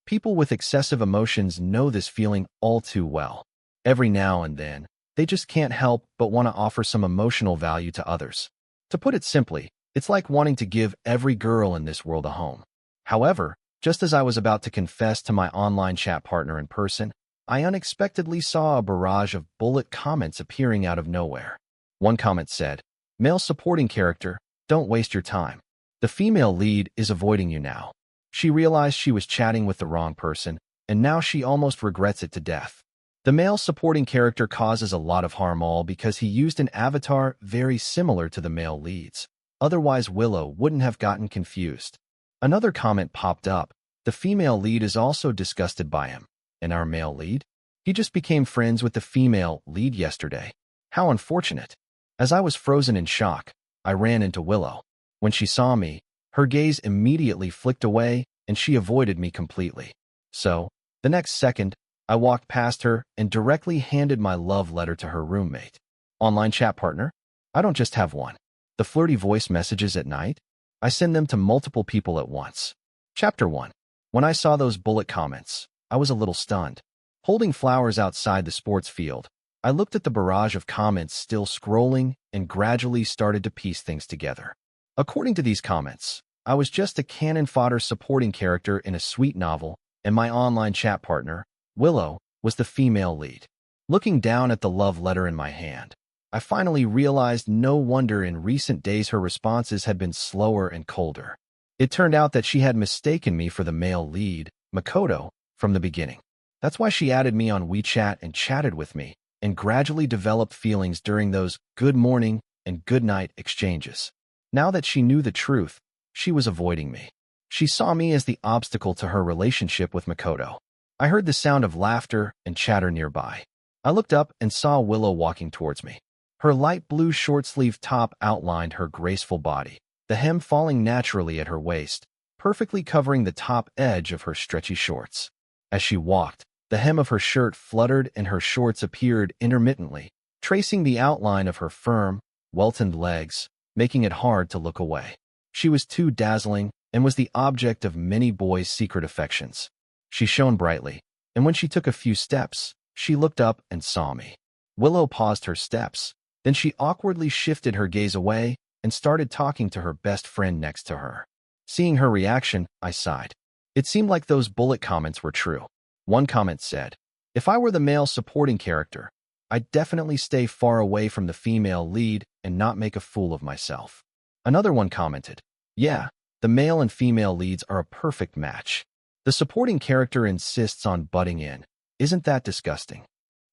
People with excessive emotions know this feeling all too well. Every now and then, they just can't help but want to offer some emotional value to others. To put it simply, it's like wanting to give every girl in this world a home. However, just as I was about to confess to my online chat partner in person, I unexpectedly saw a barrage of bullet comments appearing out of nowhere. One comment said, "Male supporting character, don't waste your time. The female lead is avoiding you now." She realized she was chatting with the wrong person, and now she almost regrets it to death. The male supporting character causes a lot of harm all because he used an avatar very similar to the male leads. Otherwise, Willow wouldn't have gotten confused. Another comment popped up. The female lead is also disgusted by him. And our male lead? He just became friends with the female lead yesterday. How unfortunate. As I was frozen in shock, I ran into Willow. When she saw me, her gaze immediately flicked away and she avoided me completely. So, the next second, I walked past her and directly handed my love letter to her roommate. Online chat partner? I don't just have one. The flirty voice messages at night? I send them to multiple people at once. Chapter 1. When I saw those bullet comments, I was a little stunned. Holding flowers outside the sports field, I looked at the barrage of comments still scrolling and gradually started to piece things together. According to these comments, I was just a cannon fodder supporting character in a sweet novel, and my online chat partner, Willow, was the female lead. Looking down at the love letter in my hand, I finally realized no wonder in recent days her responses had been slower and colder. It turned out that she had mistaken me for the male lead, Makoto, from the beginning. That's why she added me on WeChat and chatted with me, and gradually developed feelings during those good morning and good night exchanges. Now that she knew the truth, she was avoiding me. She saw me as the obstacle to her relationship with Makoto. I heard the sound of laughter and chatter nearby. I looked up and saw Willow walking towards me. Her light blue short-sleeved top outlined her graceful body, the hem falling naturally at her waist, perfectly covering the top edge of her stretchy shorts. As she walked, the hem of her shirt fluttered and her shorts appeared intermittently, tracing the outline of her firm, well-toned legs, making it hard to look away. She was too dazzling and was the object of many boys' secret affections. She shone brightly, and when she took a few steps, she looked up and saw me. Willow paused her steps. Then she awkwardly shifted her gaze away and started talking to her best friend next to her. Seeing her reaction, I sighed. It seemed like those bullet comments were true. One comment said, "If I were the male supporting character, I'd definitely stay far away from the female lead and not make a fool of myself." Another one commented, "Yeah, the male and female leads are a perfect match. The supporting character insists on butting in. Isn't that disgusting?"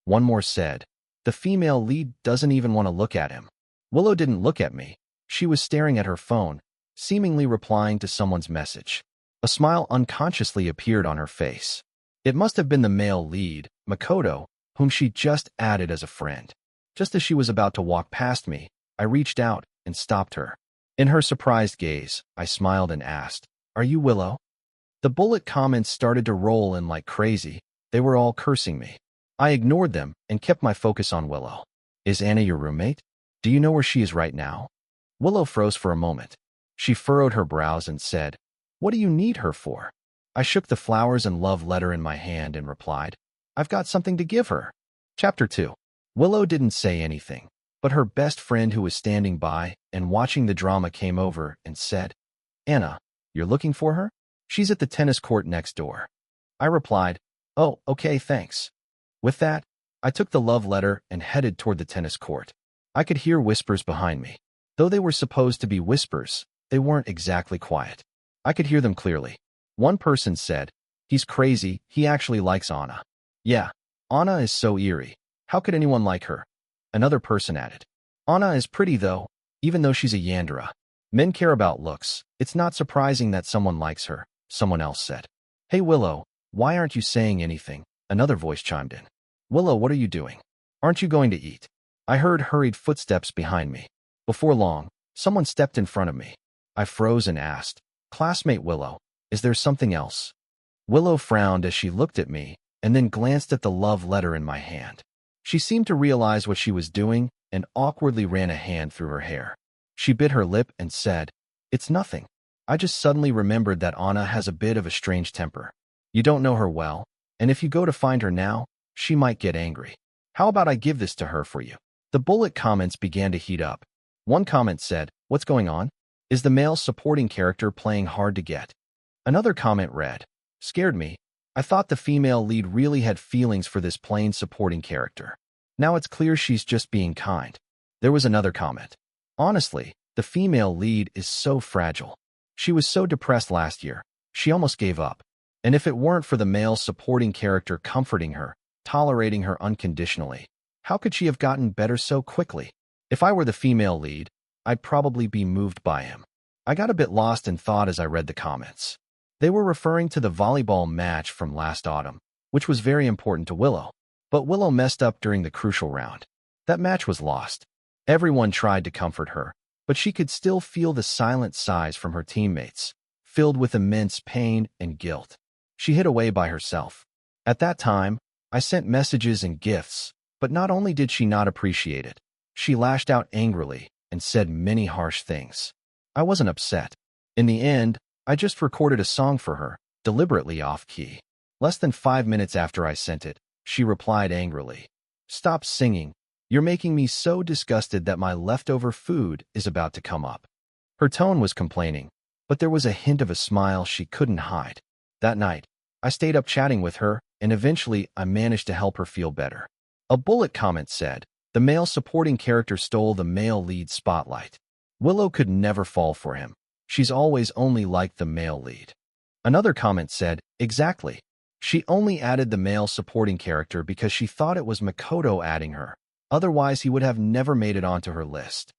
One more said, "The female lead doesn't even want to look at him." Willow didn't look at me. She was staring at her phone, seemingly replying to someone's message. A smile unconsciously appeared on her face. It must have been the male lead, Makoto, whom she just added as a friend. Just as she was about to walk past me, I reached out and stopped her. In her surprised gaze, I smiled and asked, "Are you Willow?" The bullet comments started to roll in like crazy. They were all cursing me. I ignored them and kept my focus on Willow. "Is Anna your roommate? Do you know where she is right now?" Willow froze for a moment. She furrowed her brows and said, "What do you need her for?" I shook the flowers and love letter in my hand and replied, "I've got something to give her." Chapter 2. Willow didn't say anything, but her best friend who was standing by and watching the drama came over and said, "Anna, you're looking for her? She's at the tennis court next door." I replied, "Oh, okay, thanks." With that, I took the love letter and headed toward the tennis court. I could hear whispers behind me. Though they were supposed to be whispers, they weren't exactly quiet. I could hear them clearly. One person said, "He's crazy, he actually likes Anna." "Yeah, Anna is so eerie. How could anyone like her?" Another person added, "Anna is pretty though, even though she's a yandere. Men care about looks. It's not surprising that someone likes her," someone else said. "Hey Willow, why aren't you saying anything?" Another voice chimed in. "Willow, what are you doing? Aren't you going to eat?" I heard hurried footsteps behind me. Before long, someone stepped in front of me. I froze and asked, "Classmate Willow, is there something else?" Willow frowned as she looked at me and then glanced at the love letter in my hand. She seemed to realize what she was doing and awkwardly ran a hand through her hair. She bit her lip and said, "It's nothing. I just suddenly remembered that Anna has a bit of a strange temper." You don't know her well, and if you go to find her now, she might get angry. How about I give this to her for you? The bullet comments began to heat up. One comment said, "What's going on? Is the male supporting character playing hard to get?" Another comment read, "Scared me. I thought the female lead really had feelings for this plain supporting character. Now it's clear she's just being kind." There was another comment. "Honestly, the female lead is so fragile. She was so depressed last year, she almost gave up. And if it weren't for the male supporting character comforting her, tolerating her unconditionally, how could she have gotten better so quickly? If I were the female lead, I'd probably be moved by him." I got a bit lost in thought as I read the comments. They were referring to the volleyball match from last autumn, which was very important to Willow. But Willow messed up during the crucial round. That match was lost. Everyone tried to comfort her, but she could still feel the silent sighs from her teammates, filled with immense pain and guilt. She hid away by herself. At that time, I sent messages and gifts, but not only did she not appreciate it, she lashed out angrily and said many harsh things. I wasn't upset. In the end, I just recorded a song for her, deliberately off-key. Less than 5 minutes after I sent it, she replied angrily, "Stop singing. You're making me so disgusted that my leftover food is about to come up." Her tone was complaining, but there was a hint of a smile she couldn't hide. That night, I stayed up chatting with her, and eventually I managed to help her feel better. A bullet comment said, "The male supporting character stole the male lead spotlight. Willow could never fall for him. She's always only liked the male lead." Another comment said, "Exactly. She only added the male supporting character because she thought it was Makoto adding her. Otherwise, he would have never made it onto her list."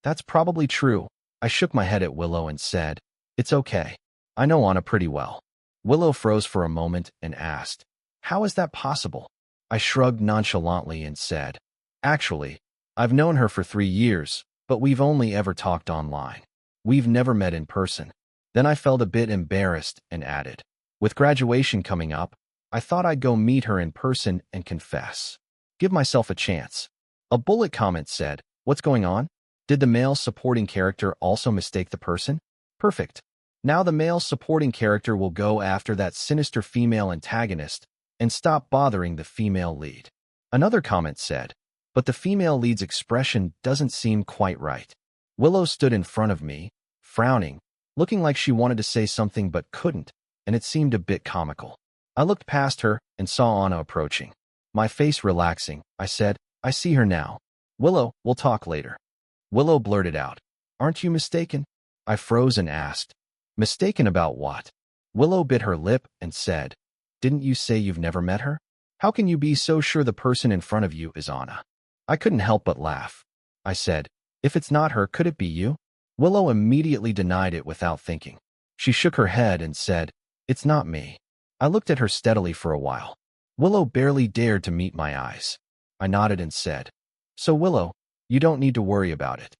That's probably true. I shook my head at Willow and said, "It's okay. I know Anna pretty well." Willow froze for a moment and asked, "How is that possible?" I shrugged nonchalantly and said, "Actually, I've known her for 3 years, but we've only ever talked online. We've never met in person." Then I felt a bit embarrassed and added, "With graduation coming up, I thought I'd go meet her in person and confess. Give myself a chance." A bullet comment said, "What's going on? Did the male supporting character also mistake the person? Perfect. Now the male supporting character will go after that sinister female antagonist and stop bothering the female lead." Another comment said, "But the female lead's expression doesn't seem quite right." Willow stood in front of me, frowning, looking like she wanted to say something but couldn't, and it seemed a bit comical. I looked past her and saw Anna approaching. My face relaxing, I said, "I see her now. Willow, we'll talk later." Willow blurted out, "Aren't you mistaken?" I froze and asked, "Mistaken about what?" Willow bit her lip and said, "Didn't you say you've never met her? How can you be so sure the person in front of you is Anna?" I couldn't help but laugh. I said, "If it's not her, could it be you?" Willow immediately denied it without thinking. She shook her head and said, "It's not me." I looked at her steadily for a while. Willow barely dared to meet my eyes. I nodded and said, "So Willow, you don't need to worry about it."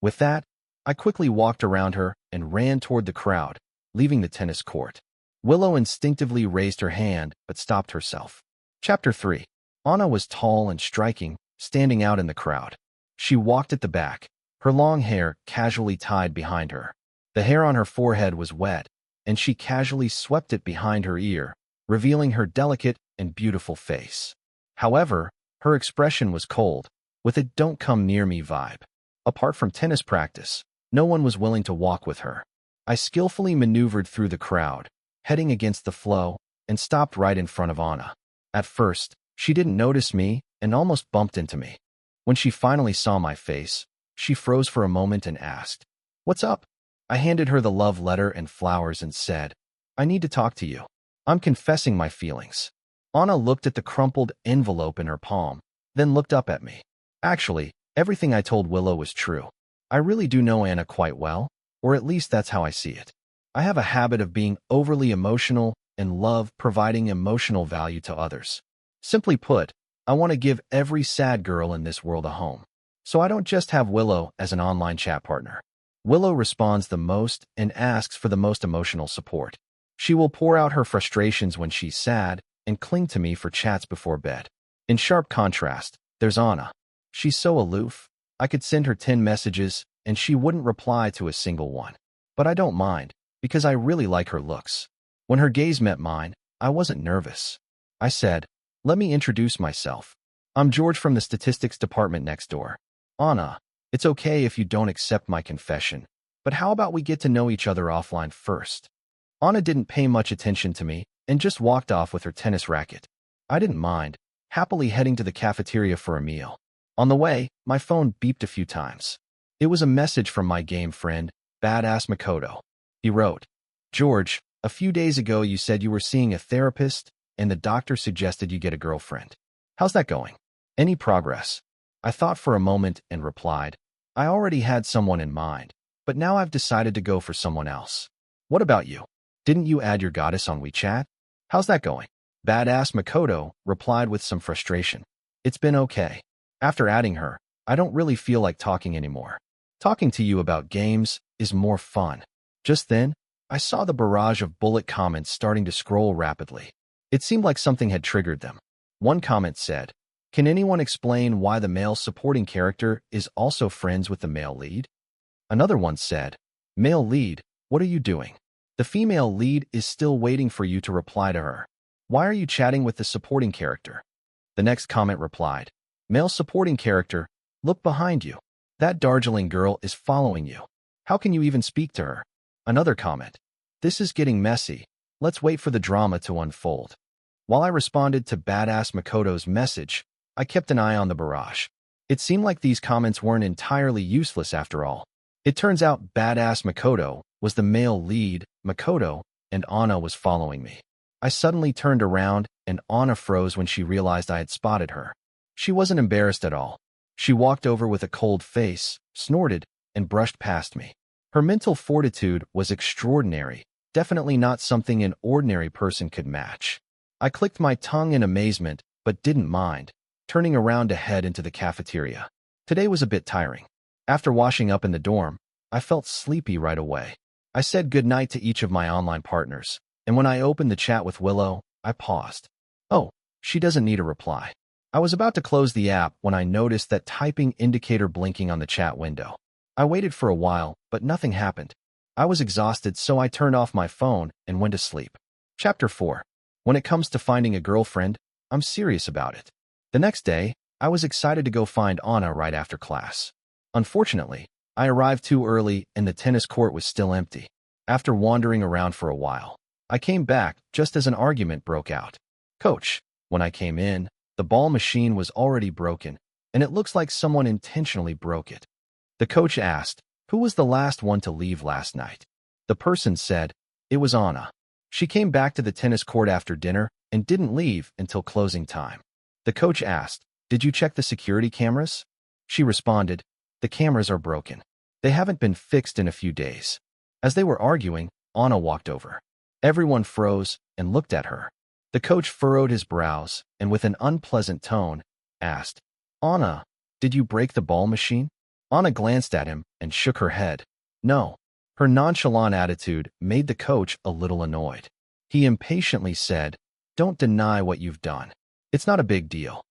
With that, I quickly walked around her and ran toward the crowd, leaving the tennis court. Willow instinctively raised her hand but stopped herself. Chapter 3. Anna was tall and striking, standing out in the crowd. She walked at the back, her long hair casually tied behind her. The hair on her forehead was wet, and she casually swept it behind her ear, revealing her delicate and beautiful face. However, her expression was cold, with a "don't come near me" vibe. Apart from tennis practice, no one was willing to walk with her. I skillfully maneuvered through the crowd, heading against the flow, and stopped right in front of Anna. At first, she didn't notice me and almost bumped into me. When she finally saw my face, she froze for a moment and asked, "What's up?" I handed her the love letter and flowers and said, "I need to talk to you. I'm confessing my feelings." Anna looked at the crumpled envelope in her palm, then looked up at me. Actually, everything I told Willow was true. I really do know Anna quite well, or at least that's how I see it. I have a habit of being overly emotional and love providing emotional value to others. Simply put, I want to give every sad girl in this world a home. So I don't just have Willow as an online chat partner. Willow responds the most and asks for the most emotional support. She will pour out her frustrations when she's sad and cling to me for chats before bed. In sharp contrast, there's Anna. She's so aloof. I could send her 10 messages and she wouldn't reply to a single one. But I don't mind, because I really like her looks. When her gaze met mine, I wasn't nervous. I said, "Let me introduce myself. I'm George from the statistics department next door. Anna, it's okay if you don't accept my confession, but how about we get to know each other offline first?" Anna didn't pay much attention to me and just walked off with her tennis racket. I didn't mind, happily heading to the cafeteria for a meal. On the way, my phone beeped a few times. It was a message from my game friend, Badass Makoto. He wrote, "George, a few days ago you said you were seeing a therapist and the doctor suggested you get a girlfriend. How's that going? Any progress?" I thought for a moment and replied, "I already had someone in mind, but now I've decided to go for someone else. What about you? Didn't you add your goddess on WeChat? How's that going?" Badass Makoto replied with some frustration, "It's been okay. After adding her, I don't really feel like talking anymore. Talking to you about games is more fun." Just then, I saw the barrage of bullet comments starting to scroll rapidly. It seemed like something had triggered them. One comment said, "Can anyone explain why the male supporting character is also friends with the male lead?" Another one said, "Male lead, what are you doing? The female lead is still waiting for you to reply to her. Why are you chatting with the supporting character?" The next comment replied, "Male supporting character, look behind you. That Darjeeling girl is following you. How can you even speak to her?" Another comment, "This is getting messy. Let's wait for the drama to unfold." While I responded to Badass Makoto's message, I kept an eye on the barrage. It seemed like these comments weren't entirely useless after all. It turns out Badass Makoto was the male lead, Makoto, and Anna was following me. I suddenly turned around and Anna froze when she realized I had spotted her. She wasn't embarrassed at all. She walked over with a cold face, snorted, and brushed past me. Her mental fortitude was extraordinary, definitely not something an ordinary person could match. I clicked my tongue in amazement, but didn't mind, turning around to head into the cafeteria. Today was a bit tiring. After washing up in the dorm, I felt sleepy right away. I said goodnight to each of my online partners, and when I opened the chat with Willow, I paused. Oh, she doesn't need a reply. I was about to close the app when I noticed that typing indicator blinking on the chat window. I waited for a while, but nothing happened. I was exhausted, so I turned off my phone and went to sleep. Chapter 4. When it comes to finding a girlfriend, I'm serious about it. The next day, I was excited to go find Anna right after class. Unfortunately, I arrived too early and the tennis court was still empty. After wandering around for a while, I came back just as an argument broke out. "Coach," when I came in, the ball machine was already broken, and it looks like someone intentionally broke it. The coach asked, "Who was the last one to leave last night?" The person said, "It was Anna. She came back to the tennis court after dinner and didn't leave until closing time." The coach asked, "Did you check the security cameras?" She responded, "The cameras are broken. They haven't been fixed in a few days." As they were arguing, Anna walked over. Everyone froze and looked at her. The coach furrowed his brows and with an unpleasant tone, asked, "Anna, did you break the ball machine?" Anna glanced at him and shook her head. "No." Her nonchalant attitude made the coach a little annoyed. He impatiently said, "Don't deny what you've done. It's not a big deal."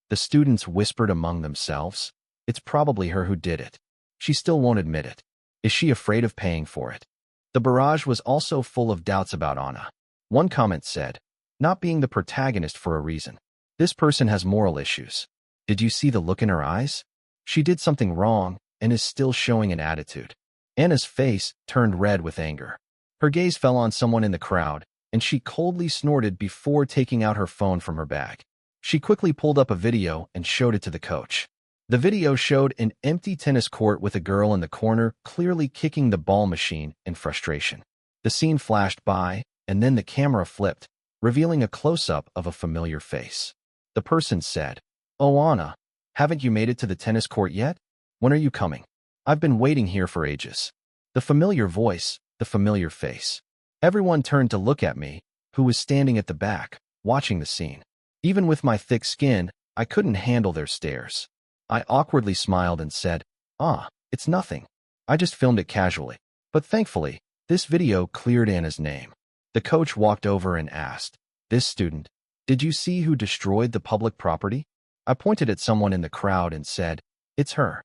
The students whispered among themselves, "It's probably her who did it. She still won't admit it. Is she afraid of paying for it?" The barrage was also full of doubts about Anna. One comment said, "Not being the protagonist for a reason. This person has moral issues. Did you see the look in her eyes? She did something wrong and is still showing an attitude." Anna's face turned red with anger. Her gaze fell on someone in the crowd, and she coldly snorted before taking out her phone from her bag. She quickly pulled up a video and showed it to the coach. The video showed an empty tennis court with a girl in the corner clearly kicking the ball machine in frustration. The scene flashed by, and then the camera flipped, revealing a close-up of a familiar face. The person said, "Oh, Anna, haven't you made it to the tennis court yet? When are you coming? I've been waiting here for ages." The familiar voice, the familiar face. Everyone turned to look at me, who was standing at the back, watching the scene. Even with my thick skin, I couldn't handle their stares. I awkwardly smiled and said, "Ah, it's nothing. I just filmed it casually." But thankfully, this video cleared Anna's name. The coach walked over and asked, "This student, did you see who destroyed the public property?" I pointed at someone in the crowd and said, "It's her."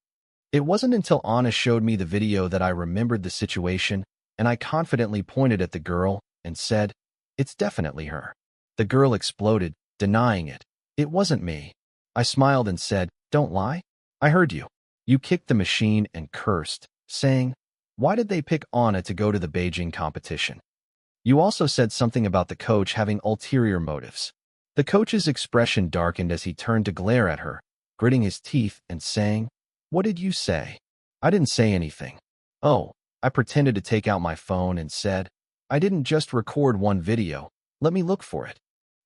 It wasn't until Anna showed me the video that I remembered the situation, and I confidently pointed at the girl and said, "It's definitely her." The girl exploded, denying it. It wasn't me. I smiled and said, don't lie. I heard you. You kicked the machine and cursed, saying, why did they pick Anna to go to the Beijing competition? You also said something about the coach having ulterior motives. The coach's expression darkened as he turned to glare at her, gritting his teeth and saying, what did you say? I didn't say anything. Oh, I pretended to take out my phone and said, I didn't just record one video, let me look for it.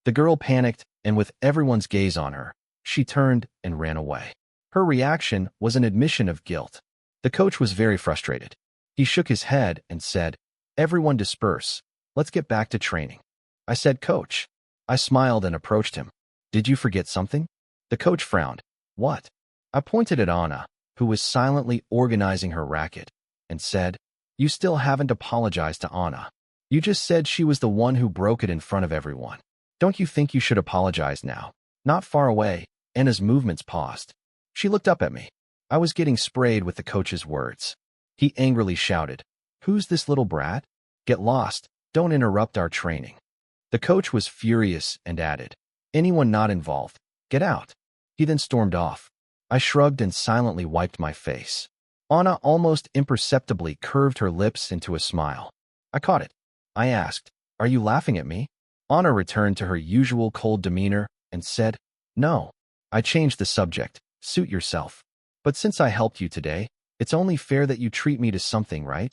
The girl panicked, and with everyone's gaze on her, she turned and ran away. Her reaction was an admission of guilt. The coach was very frustrated. He shook his head and said, everyone disperse. Let's get back to training. I said, Coach. I smiled and approached him. Did you forget something? The coach frowned. What? I pointed at Anna, who was silently organizing her racket, and said, you still haven't apologized to Anna. You just said she was the one who broke it in front of everyone. Don't you think you should apologize now? Not far away, Anna's movements paused. She looked up at me. I was getting sprayed with the coach's words. He angrily shouted, who's this little brat? Get lost, don't interrupt our training. The coach was furious and added, anyone not involved, get out. He then stormed off. I shrugged and silently wiped my face. Anna almost imperceptibly curved her lips into a smile. I caught it. I asked, are you laughing at me? Anna returned to her usual cold demeanor and said, no. I changed the subject, suit yourself. But since I helped you today, it's only fair that you treat me to something, right?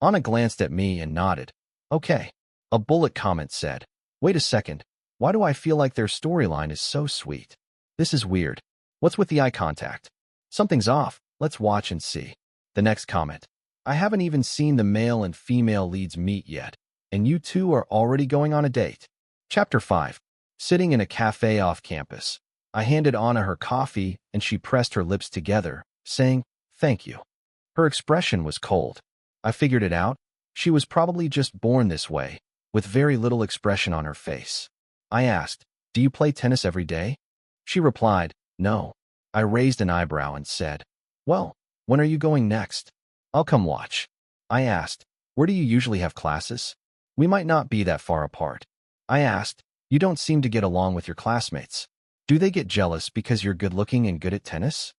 Anna glanced at me and nodded. Okay. A bullet comment said, wait a second, why do I feel like their storyline is so sweet? This is weird. What's with the eye contact? Something's off, let's watch and see. The next comment, I haven't even seen the male and female leads meet yet, and you two are already going on a date. Chapter 5. Sitting in a cafe off campus. I handed Anna her coffee and she pressed her lips together, saying, thank you. Her expression was cold. I figured it out. She was probably just born this way, with very little expression on her face. I asked, do you play tennis every day? She replied, no. I raised an eyebrow and said, well, when are you going next? I'll come watch. I asked, where do you usually have classes? We might not be that far apart. I asked, you don't seem to get along with your classmates. Do they get jealous because you're good-looking and good at tennis?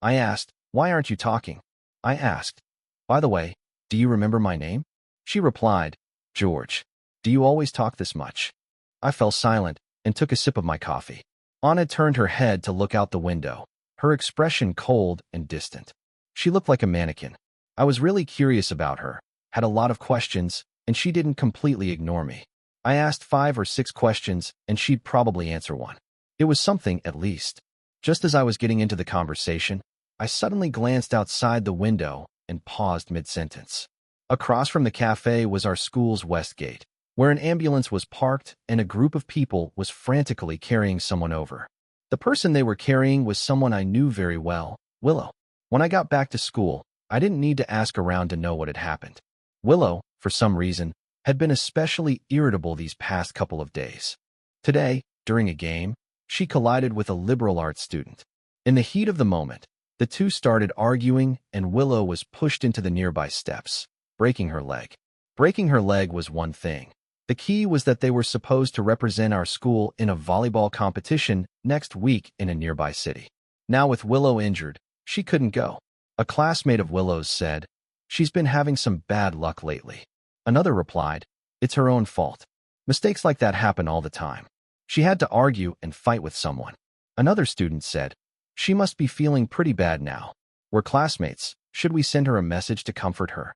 I asked, why aren't you talking? I asked, by the way, do you remember my name? She replied, George. Do you always talk this much? I fell silent and took a sip of my coffee. Anna turned her head to look out the window, her expression cold and distant. She looked like a mannequin. I was really curious about her, had a lot of questions, and she didn't completely ignore me. I asked 5 or 6 questions, and she'd probably answer one. It was something, at least. Just as I was getting into the conversation, I suddenly glanced outside the window and paused mid-sentence. Across from the cafe was our school's west gate, where an ambulance was parked and a group of people was frantically carrying someone over. The person they were carrying was someone I knew very well, Willow. When I got back to school, I didn't need to ask around to know what had happened. Willow, for some reason, had been especially irritable these past couple of days. Today, during a game, she collided with a liberal arts student. In the heat of the moment, the two started arguing and Willow was pushed into the nearby steps, breaking her leg. Breaking her leg was one thing. The key was that they were supposed to represent our school in a volleyball competition next week in a nearby city. Now with Willow injured, she couldn't go. A classmate of Willow's said, she's been having some bad luck lately. Another replied, it's her own fault. Mistakes like that happen all the time. She had to argue and fight with someone. Another student said, she must be feeling pretty bad now. We're classmates. Should we send her a message to comfort her?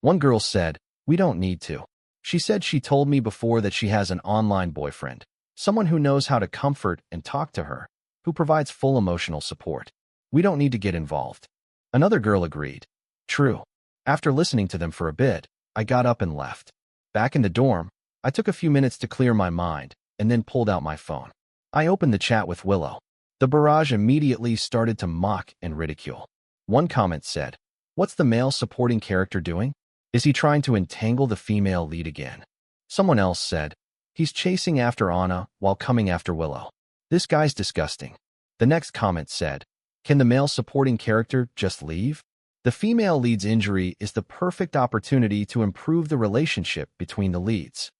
One girl said, we don't need to. She said she told me before that she has an online boyfriend, someone who knows how to comfort and talk to her, who provides full emotional support. We don't need to get involved. Another girl agreed. True. After listening to them for a bit, I got up and left. Back in the dorm, I took a few minutes to clear my mind and then pulled out my phone. I opened the chat with Willow. The barrage immediately started to mock and ridicule. One comment said, what's the male supporting character doing? Is he trying to entangle the female lead again? Someone else said, he's chasing after Anna while coming after Willow. This guy's disgusting. The next comment said, can the male supporting character just leave? The female lead's injury is the perfect opportunity to improve the relationship between the leads.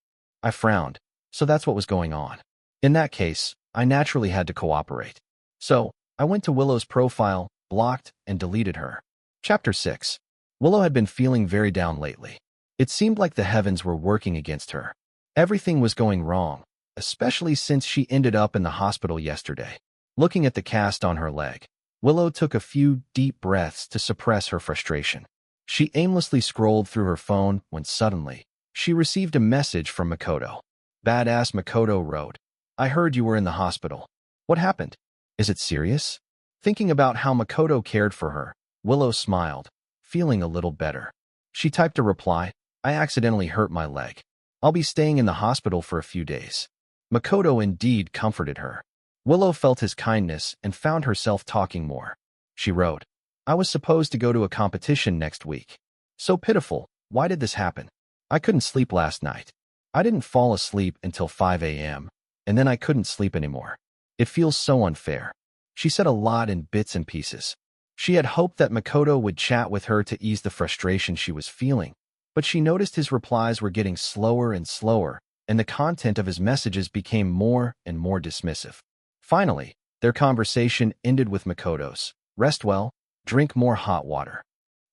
I frowned, so that's what was going on. In that case, I naturally had to cooperate. So, I went to Willow's profile, blocked, and deleted her. Chapter 6. Willow had been feeling very down lately. It seemed like the heavens were working against her. Everything was going wrong, especially since she ended up in the hospital yesterday. Looking at the cast on her leg, Willow took a few deep breaths to suppress her frustration. She aimlessly scrolled through her phone when suddenly, she received a message from Makoto. Badass Makoto wrote, "I heard you were in the hospital. What happened? Is it serious?" Thinking about how Makoto cared for her, Willow smiled, feeling a little better. She typed a reply, "I accidentally hurt my leg. I'll be staying in the hospital for a few days." Makoto indeed comforted her. Willow felt his kindness and found herself talking more. She wrote, "I was supposed to go to a competition next week. So pitiful, why did this happen? I couldn't sleep last night. I didn't fall asleep until 5 a.m., and then I couldn't sleep anymore. It feels so unfair." She said a lot in bits and pieces. She had hoped that Makoto would chat with her to ease the frustration she was feeling, but she noticed his replies were getting slower and slower, and the content of his messages became more and more dismissive. Finally, their conversation ended with Makoto's, "Rest well, drink more hot water."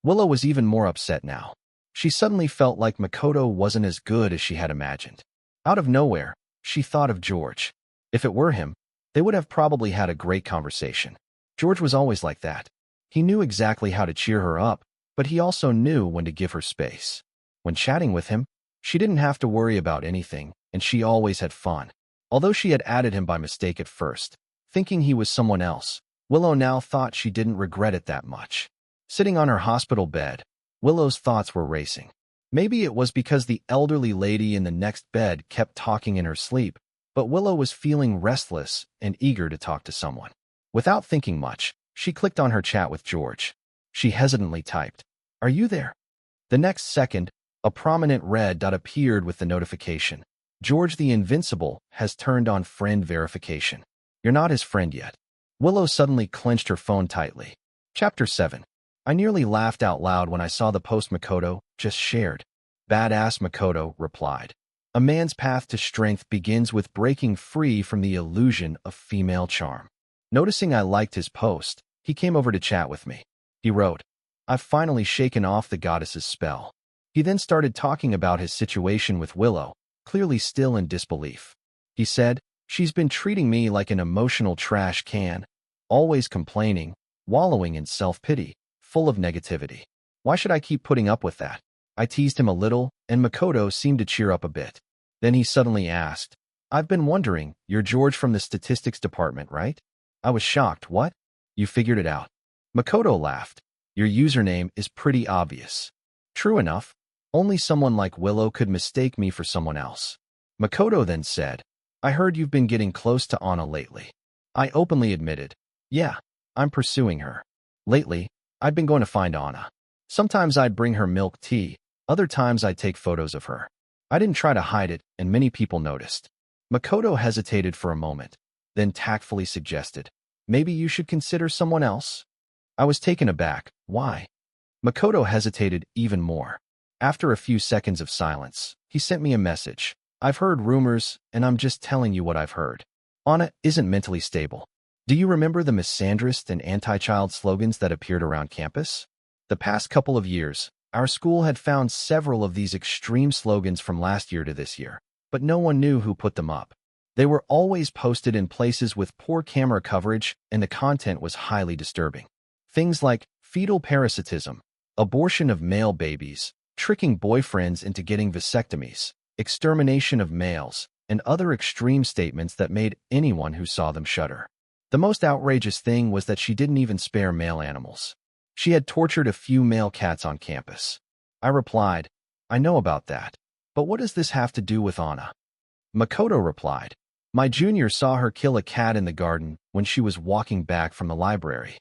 Willow was even more upset now. She suddenly felt like Makoto wasn't as good as she had imagined. Out of nowhere, she thought of George. If it were him, they would have probably had a great conversation. George was always like that. He knew exactly how to cheer her up, but he also knew when to give her space. When chatting with him, she didn't have to worry about anything, and she always had fun. Although she had added him by mistake at first, thinking he was someone else, Willow now thought she didn't regret it that much. Sitting on her hospital bed, Willow's thoughts were racing. Maybe it was because the elderly lady in the next bed kept talking in her sleep, but Willow was feeling restless and eager to talk to someone. Without thinking much, she clicked on her chat with George. She hesitantly typed, "Are you there?" The next second, a prominent red dot appeared with the notification. "George the Invincible has turned on friend verification. You're not his friend yet." Willow suddenly clenched her phone tightly. Chapter 7. I nearly laughed out loud when I saw the post Makoto just shared. Badass Makoto replied, "A man's path to strength begins with breaking free from the illusion of female charm." Noticing I liked his post, he came over to chat with me. He wrote, "I've finally shaken off the goddess's spell." He then started talking about his situation with Willow, clearly still in disbelief. He said, "She's been treating me like an emotional trash can, always complaining, wallowing in self-pity, full of negativity. Why should I keep putting up with that?" I teased him a little, and Makoto seemed to cheer up a bit. Then he suddenly asked, "I've been wondering, you're George from the statistics department, right?" I was shocked. "What? You figured it out?" Makoto laughed. "Your username is pretty obvious." True enough, only someone like Willow could mistake me for someone else. Makoto then said, "I heard you've been getting close to Anna lately." I openly admitted, "Yeah, I'm pursuing her. Lately, I'd been going to find Anna. Sometimes I'd bring her milk tea, other times I'd take photos of her. I didn't try to hide it, and many people noticed." Makoto hesitated for a moment, then tactfully suggested, "Maybe you should consider someone else?" I was taken aback. "Why?" Makoto hesitated even more. After a few seconds of silence, he sent me a message. "I've heard rumors, and I'm just telling you what I've heard. Anna isn't mentally stable. Do you remember the misandrist and anti-child slogans that appeared around campus? The past couple of years, our school had found several of these extreme slogans from last year to this year, but no one knew who put them up. They were always posted in places with poor camera coverage, and the content was highly disturbing. Things like fetal parasitism, abortion of male babies, tricking boyfriends into getting vasectomies, extermination of males, and other extreme statements that made anyone who saw them shudder. The most outrageous thing was that she didn't even spare male animals. She had tortured a few male cats on campus. I replied, "I know about that, but what does this have to do with Anna?" Makoto replied, "My junior saw her kill a cat in the garden when she was walking back from the library."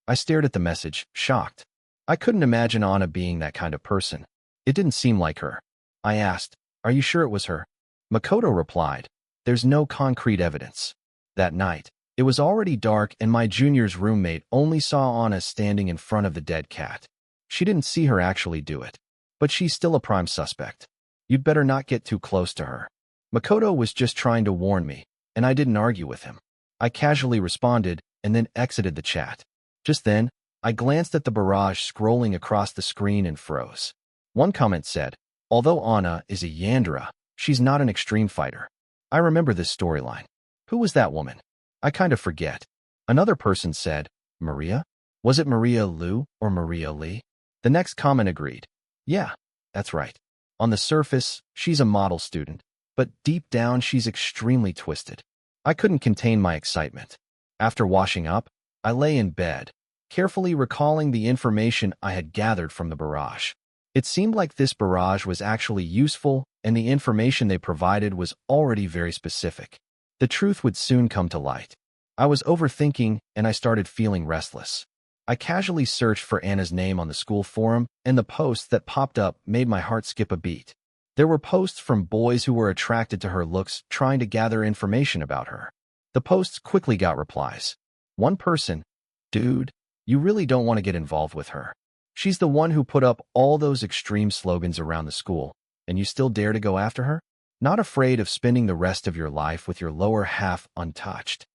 I stared at the message, shocked. I couldn't imagine Anna being that kind of person. It didn't seem like her. I asked, "Are you sure it was her?" Makoto replied, "There's no concrete evidence." That night, it was already dark and my junior's roommate only saw Anna standing in front of the dead cat. She didn't see her actually do it. But she's still a prime suspect. You'd better not get too close to her. Makoto was just trying to warn me, and I didn't argue with him. I casually responded and then exited the chat. Just then, I glanced at the barrage scrolling across the screen and froze. One comment said, "Although Anna is a Yandere, she's not an extreme fighter." I remember this storyline. Who was that woman? I kind of forget. Another person said, "Maria? Was it Maria Liu or Maria Lee?" The next comment agreed. Yeah, that's right. On the surface, she's a model student, but deep down she's extremely twisted. I couldn't contain my excitement. After washing up, I lay in bed, carefully recalling the information I had gathered from the barrage. It seemed like this barrage was actually useful, and the information they provided was already very specific. The truth would soon come to light. I was overthinking, and I started feeling restless. I casually searched for Anna's name on the school forum, and the posts that popped up made my heart skip a beat. There were posts from boys who were attracted to her looks, trying to gather information about her. The posts quickly got replies. One person, "Dude, you really don't want to get involved with her. She's the one who put up all those extreme slogans around the school, and you still dare to go after her? Not afraid of spending the rest of your life with your lower half untouched?"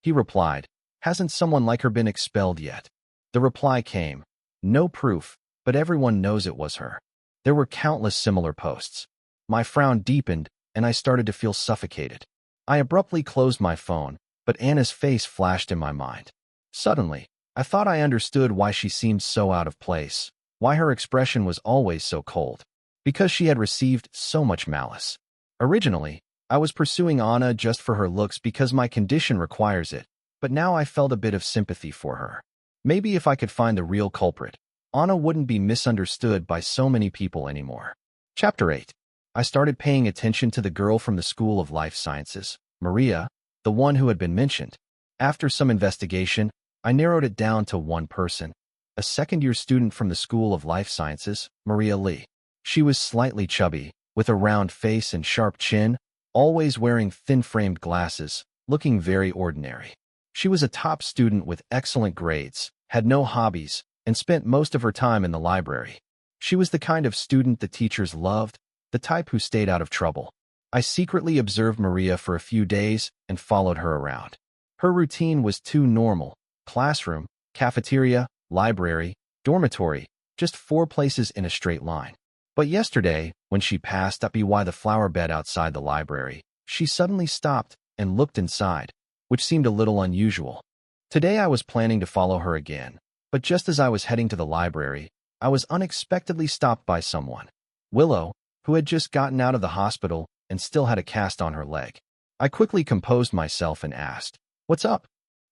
He replied, "Hasn't someone like her been expelled yet?" The reply came, "No proof, but everyone knows it was her." There were countless similar posts. My frown deepened, and I started to feel suffocated. I abruptly closed my phone, but Anna's face flashed in my mind. Suddenly, I thought I understood why she seemed so out of place, why her expression was always so cold. Because she had received so much malice. Originally, I was pursuing Anna just for her looks because my condition requires it, but now I felt a bit of sympathy for her. Maybe if I could find the real culprit, Anna wouldn't be misunderstood by so many people anymore. Chapter 8. I started paying attention to the girl from the School of Life Sciences, Maria, the one who had been mentioned. After some investigation, I narrowed it down to one person, a second-year student from the School of Life Sciences, Maria Lee. She was slightly chubby, with a round face and sharp chin, always wearing thin-framed glasses, looking very ordinary. She was a top student with excellent grades, had no hobbies, and spent most of her time in the library. She was the kind of student the teachers loved, the type who stayed out of trouble. I secretly observed Maria for a few days and followed her around. Her routine was too normal: classroom, cafeteria, library, dormitory, just 4 places in a straight line. But yesterday, when she passed up by the flower bed outside the library, she suddenly stopped and looked inside, which seemed a little unusual. Today I was planning to follow her again, but just as I was heading to the library, I was unexpectedly stopped by someone. Willow, who had just gotten out of the hospital and still had a cast on her leg. I quickly composed myself and asked, "What's up?"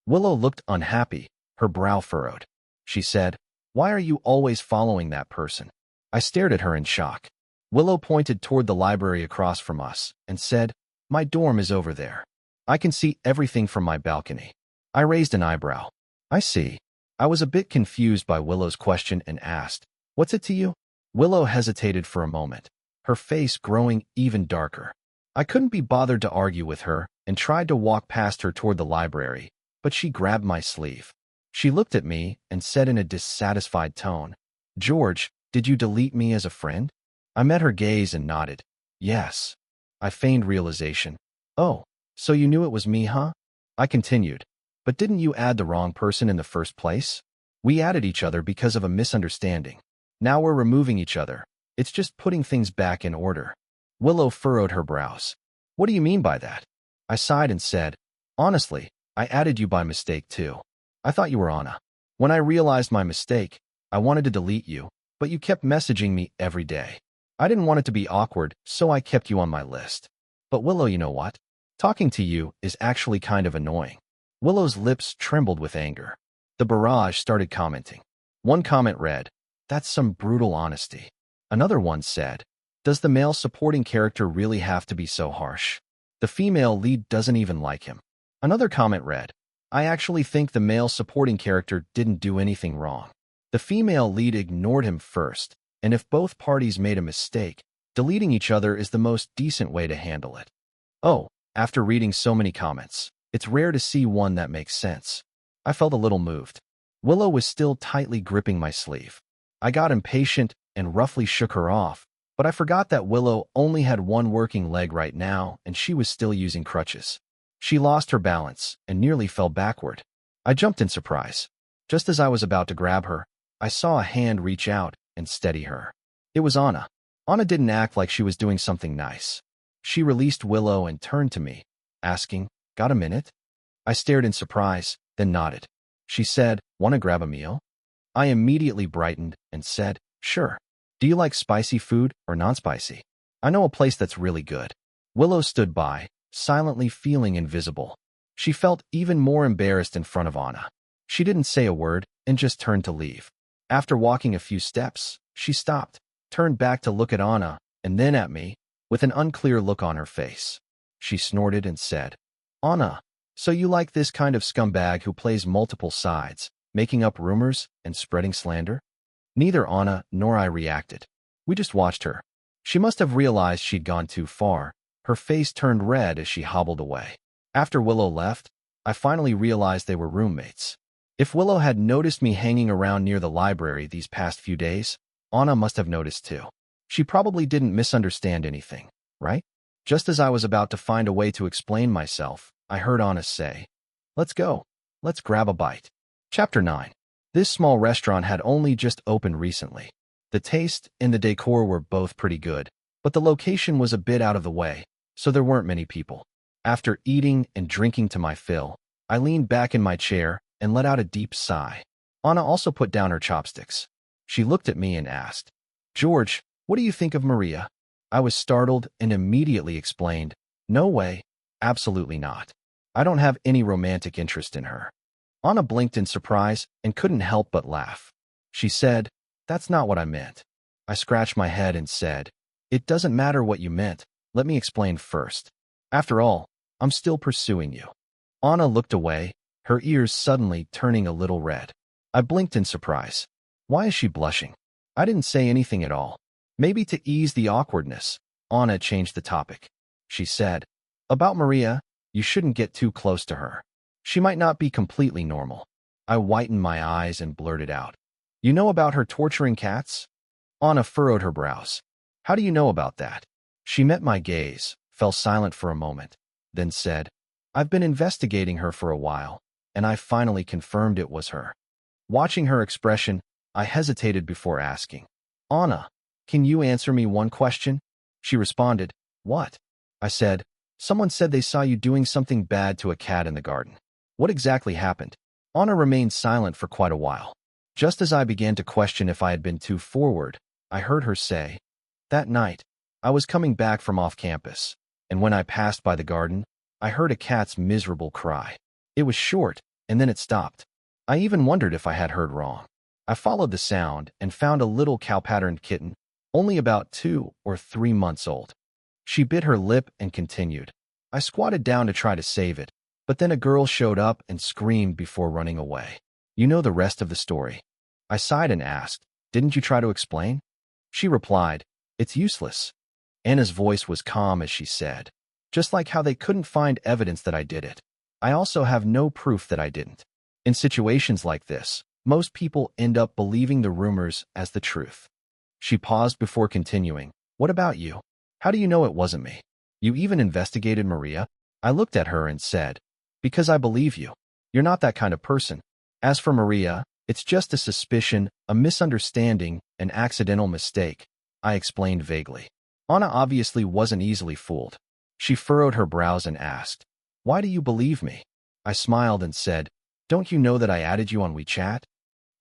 Willow looked unhappy, her brow furrowed. She said, "Why are you always following that person?" I stared at her in shock. Willow pointed toward the library across from us and said, "My dorm is over there. I can see everything from my balcony." I raised an eyebrow. "I see." I was a bit confused by Willow's question and asked, "What's it to you?" Willow hesitated for a moment, her face growing even darker. I couldn't be bothered to argue with her and tried to walk past her toward the library, but she grabbed my sleeve. She looked at me and said in a dissatisfied tone, "George, did you delete me as a friend?" I met her gaze and nodded. "Yes." I feigned realization. "Oh, so you knew it was me, huh?" I continued, "But didn't you add the wrong person in the first place? We added each other because of a misunderstanding. Now we're removing each other. It's just putting things back in order." Willow furrowed her brows. "What do you mean by that?" I sighed and said, "Honestly, I added you by mistake too. I thought you were Anna. When I realized my mistake, I wanted to delete you, but you kept messaging me every day. I didn't want it to be awkward, so I kept you on my list. But Willow, you know what? Talking to you is actually kind of annoying." Willow's lips trembled with anger. The barrage started commenting. One comment read, "That's some brutal honesty." Another one said, "Does the male supporting character really have to be so harsh? The female lead doesn't even like him." Another comment read, "I actually think the male supporting character didn't do anything wrong. The female lead ignored him first, and if both parties made a mistake, deleting each other is the most decent way to handle it." Oh, after reading so many comments, it's rare to see one that makes sense. I felt a little moved. Willow was still tightly gripping my sleeve. I got impatient and roughly shook her off, but I forgot that Willow only had one working leg right now and she was still using crutches. She lost her balance and nearly fell backward. I jumped in surprise. Just as I was about to grab her, I saw a hand reach out and steady her. It was Anna. Anna didn't act like she was doing something nice. She released Willow and turned to me, asking, "Got a minute?" I stared in surprise, then nodded. She said, "Want to grab a meal?" I immediately brightened and said, "Sure. Do you like spicy food or non-spicy? I know a place that's really good." Willow stood by, silently feeling invisible. She felt even more embarrassed in front of Anna. She didn't say a word and just turned to leave. After walking a few steps, she stopped, turned back to look at Anna, and then at me, with an unclear look on her face. She snorted and said, "Anna, so you like this kind of scumbag who plays multiple sides, making up rumors and spreading slander?" Neither Anna nor I reacted. We just watched her. She must have realized she'd gone too far. Her face turned red as she hobbled away. After Willow left, I finally realized they were roommates. If Willow had noticed me hanging around near the library these past few days, Anna must have noticed too. She probably didn't misunderstand anything, right? Just as I was about to find a way to explain myself, I heard Anna say, "Let's go. Let's grab a bite." Chapter 9. This small restaurant had only just opened recently. The taste and the decor were both pretty good, but the location was a bit out of the way, so there weren't many people. After eating and drinking to my fill, I leaned back in my chair and let out a deep sigh. Anna also put down her chopsticks. She looked at me and asked, "George, what do you think of Maria?" I was startled and immediately explained, "No way, absolutely not. I don't have any romantic interest in her." Anna blinked in surprise and couldn't help but laugh. She said, "That's not what I meant." I scratched my head and said, "It doesn't matter what you meant. Let me explain first. After all, I'm still pursuing you." Anna looked away, her ears suddenly turning a little red. I blinked in surprise. Why is she blushing? I didn't say anything at all. Maybe to ease the awkwardness, Anna changed the topic. She said, "About Maria, you shouldn't get too close to her. She might not be completely normal." I whitened my eyes and blurted out, "You know about her torturing cats?" Anna furrowed her brows. "How do you know about that?" She met my gaze, fell silent for a moment, then said, "I've been investigating her for a while, and I finally confirmed it was her." Watching her expression, I hesitated before asking, "Anna, can you answer me one question?" She responded, "What?" I said, "Someone said they saw you doing something bad to a cat in the garden. What exactly happened?" Anna remained silent for quite a while. Just as I began to question if I had been too forward, I heard her say, "That night, I was coming back from off campus, and when I passed by the garden, I heard a cat's miserable cry. It was short, and then it stopped. I even wondered if I had heard wrong. I followed the sound and found a little cow-patterned kitten, only about 2 or 3 months old." She bit her lip and continued, "I squatted down to try to save it, but then a girl showed up and screamed before running away. You know the rest of the story." I sighed and asked, "Didn't you try to explain?" She replied, "It's useless." Anna's voice was calm as she said, "Just like how they couldn't find evidence that I did it, I also have no proof that I didn't. In situations like this, most people end up believing the rumors as the truth." She paused before continuing, "What about you? How do you know it wasn't me? You even investigated Maria?" I looked at her and said, "Because I believe you. You're not that kind of person. As for Maria, it's just a suspicion, a misunderstanding, an accidental mistake," I explained vaguely. Anna obviously wasn't easily fooled. She furrowed her brows and asked, "Why do you believe me?" I smiled and said, "Don't you know that I added you on WeChat?"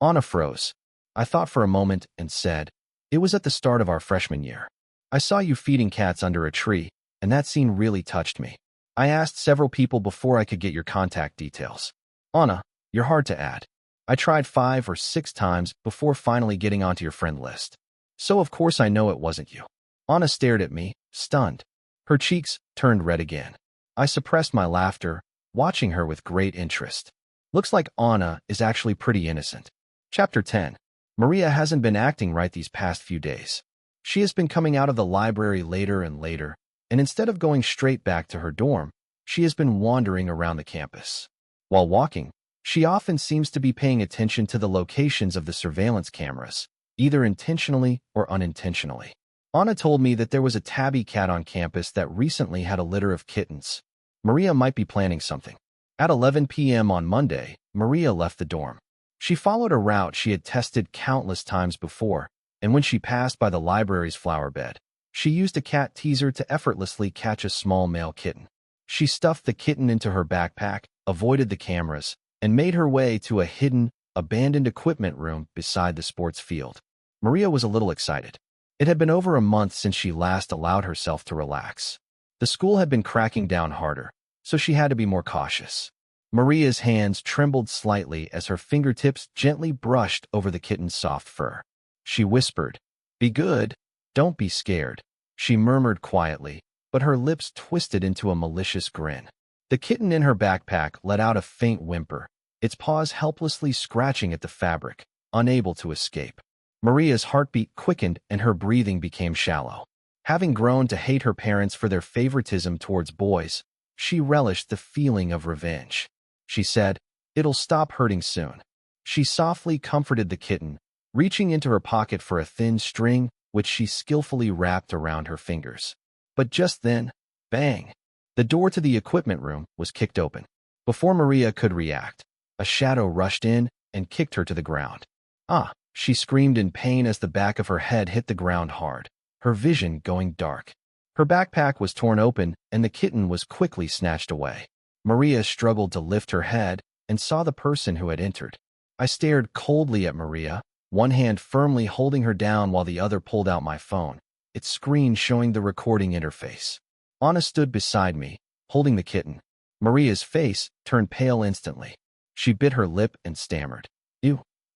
Anna froze. I thought for a moment and said, "It was at the start of our freshman year. I saw you feeding cats under a tree, and that scene really touched me. I asked several people before I could get your contact details. Anna, you're hard to add. I tried 5 or 6 times before finally getting onto your friend list. So of course I know it wasn't you." Anna stared at me, stunned. Her cheeks turned red again. I suppressed my laughter, watching her with great interest. Looks like Anna is actually pretty innocent. Chapter 10. Maria hasn't been acting right these past few days. She has been coming out of the library later and later, and instead of going straight back to her dorm, she has been wandering around the campus. While walking, she often seems to be paying attention to the locations of the surveillance cameras, either intentionally or unintentionally. Anna told me that there was a tabby cat on campus that recently had a litter of kittens. Maria might be planning something. At 11 p.m. on Monday, Maria left the dorm. She followed a route she had tested countless times before, and when she passed by the library's flower bed, she used a cat teaser to effortlessly catch a small male kitten. She stuffed the kitten into her backpack, avoided the cameras, and made her way to a hidden, abandoned equipment room beside the sports field. Maria was a little excited. It had been over a month since she last allowed herself to relax. The school had been cracking down harder, so she had to be more cautious. Maria's hands trembled slightly as her fingertips gently brushed over the kitten's soft fur. She whispered, "Be good. Don't be scared," she murmured quietly, but her lips twisted into a malicious grin. The kitten in her backpack let out a faint whimper, its paws helplessly scratching at the fabric, unable to escape. Maria's heartbeat quickened and her breathing became shallow. Having grown to hate her parents for their favoritism towards boys, she relished the feeling of revenge. She said, "It'll stop hurting soon." She softly comforted the kitten, reaching into her pocket for a thin string, which she skillfully wrapped around her fingers. But just then, bang! The door to the equipment room was kicked open. Before Maria could react, a shadow rushed in and kicked her to the ground. "Ah!" She screamed in pain as the back of her head hit the ground hard, her vision going dark. Her backpack was torn open and the kitten was quickly snatched away. Maria struggled to lift her head and saw the person who had entered. I stared coldly at Maria, one hand firmly holding her down while the other pulled out my phone, its screen showing the recording interface. Anna stood beside me, holding the kitten. Maria's face turned pale instantly. She bit her lip and stammered,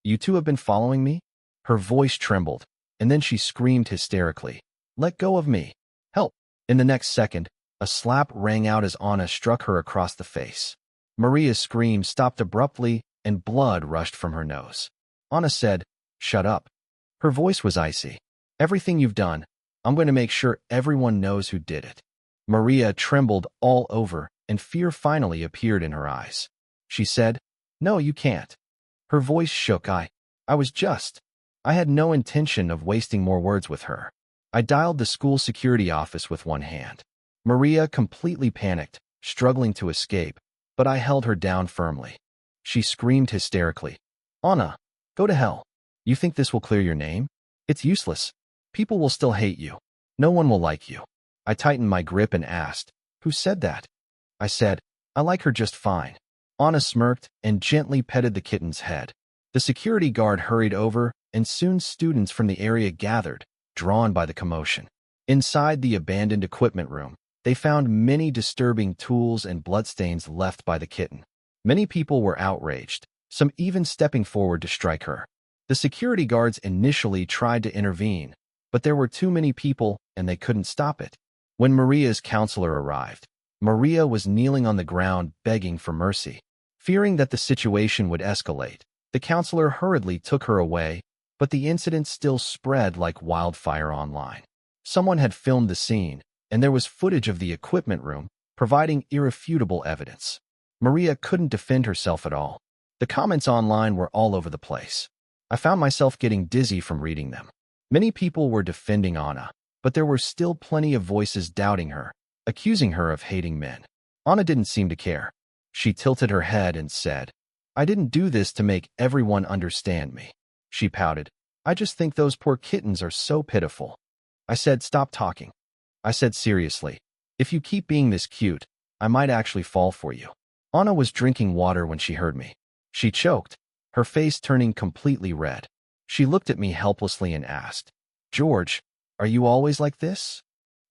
You two have been following me?" Her voice trembled, and then she screamed hysterically, "Let go of me! Help!" In the next second, a slap rang out as Anna struck her across the face. Maria's scream stopped abruptly and blood rushed from her nose. Anna said, "Shut up." Her voice was icy. "Everything you've done, I'm going to make sure everyone knows who did it." Maria trembled all over, and fear finally appeared in her eyes. She said, "No, you can't." Her voice shook. I had no intention of wasting more words with her. I dialed the school security office with one hand. Maria completely panicked, struggling to escape, but I held her down firmly. She screamed hysterically, "Anna, go to hell. You think this will clear your name? It's useless. People will still hate you. No one will like you." I tightened my grip and asked, "Who said that?" I said, "I like her just fine." Anna smirked and gently petted the kitten's head. The security guard hurried over, and soon students from the area gathered, drawn by the commotion. Inside the abandoned equipment room, they found many disturbing tools and bloodstains left by the kitten. Many people were outraged, some even stepping forward to strike her. The security guards initially tried to intervene, but there were too many people and they couldn't stop it. When Maria's counselor arrived, Maria was kneeling on the ground begging for mercy. Fearing that the situation would escalate, the counselor hurriedly took her away, but the incident still spread like wildfire online. Someone had filmed the scene, and there was footage of the equipment room, providing irrefutable evidence. Maria couldn't defend herself at all. The comments online were all over the place. I found myself getting dizzy from reading them. Many people were defending Anna, but there were still plenty of voices doubting her, accusing her of hating men. Anna didn't seem to care. She tilted her head and said, "I didn't do this to make everyone understand me." She pouted, "I just think those poor kittens are so pitiful." I said, "Stop talking." I said seriously, "If you keep being this cute, I might actually fall for you." Anna was drinking water when she heard me. She choked, her face turning completely red. She looked at me helplessly and asked, "George, are you always like this?"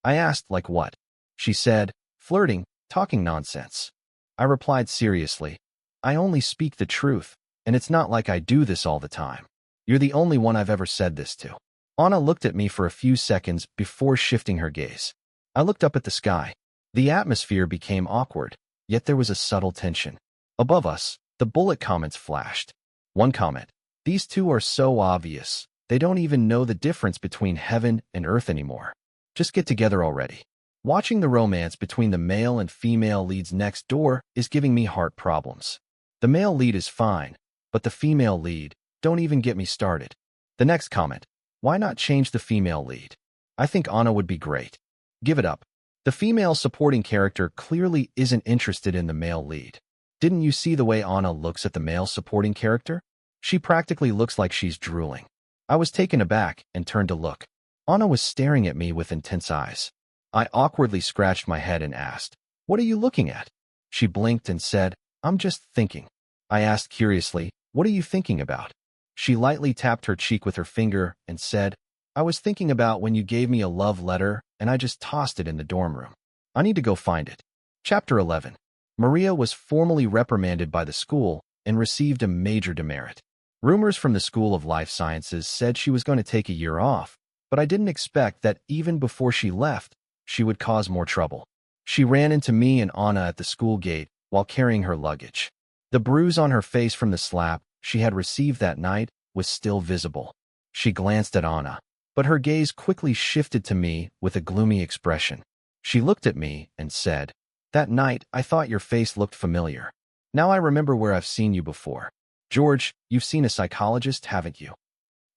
I asked, "Like what?" She said, "Flirting, talking nonsense." I replied seriously, "I only speak the truth, and it's not like I do this all the time. You're the only one I've ever said this to." Anna looked at me for a few seconds before shifting her gaze. I looked up at the sky. The atmosphere became awkward, yet there was a subtle tension. Above us, the bullet comments flashed. One comment, "These two are so obvious, they don't even know the difference between heaven and earth anymore. Just get together already." Watching the romance between the male and female leads next door is giving me heart problems. The male lead is fine, but the female lead, don't even get me started. The next comment, "Why not change the female lead? I think Anna would be great." Give it up. The female supporting character clearly isn't interested in the male lead. Didn't you see the way Anna looks at the male supporting character? She practically looks like she's drooling. I was taken aback and turned to look. Anna was staring at me with intense eyes. I awkwardly scratched my head and asked, "What are you looking at?" She blinked and said, "I'm just thinking." I asked curiously, "What are you thinking about?" She lightly tapped her cheek with her finger and said, "I was thinking about when you gave me a love letter and I just tossed it in the dorm room. I need to go find it." Chapter 11. Maria was formally reprimanded by the school and received a major demerit. Rumors from the School of Life Sciences said she was going to take a year off, but I didn't expect that even before she left, she would cause more trouble. She ran into me and Anna at the school gate while carrying her luggage. The bruise on her face from the slap she had received that night was still visible. She glanced at Anna, but her gaze quickly shifted to me with a gloomy expression. She looked at me and said, "That night, I thought your face looked familiar. Now I remember where I've seen you before. George, you've seen a psychologist, haven't you?"